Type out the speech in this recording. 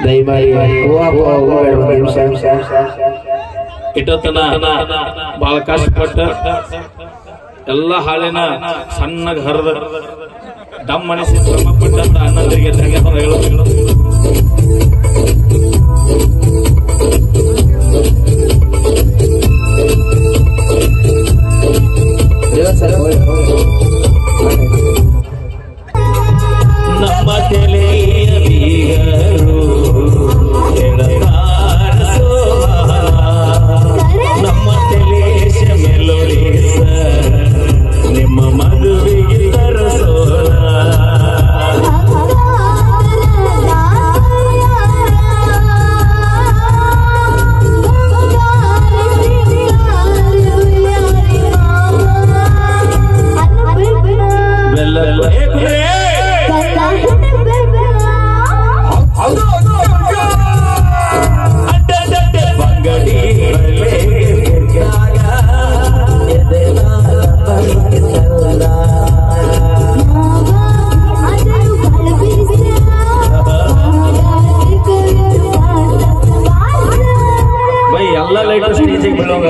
ದಯಮಾಡಿ ಇಟ್ಟತನ ಬಹಳ ಕಷ್ಟಪಟ್ಟ ಎಲ್ಲ ಹಾಳಿನ ಸಣ್ಣಗ ಹರಿದ ದಮ್ ಮನಸ್ಸಿ ಶ್ರಮ ಪಟ್ಟಂತ ಅಣ್ಣಂದರಿಗೆ ಧನ್ಯವಾದ ಹೇಳೋದು. ನಮ್ಮ ತಲೆಯ ಬೀಗರು ನಮ್ಮ ತಲೇಶ ಮೆಲೋಡಿಸ ನಿಮ್ಮ ಮದುವೆಗೆ ತರಸೋಣ. ಎಲ್ಲ ಲೈಟ್ ಸ್ಟೇಜಿಗೆ ಬೀಳೋಂಗ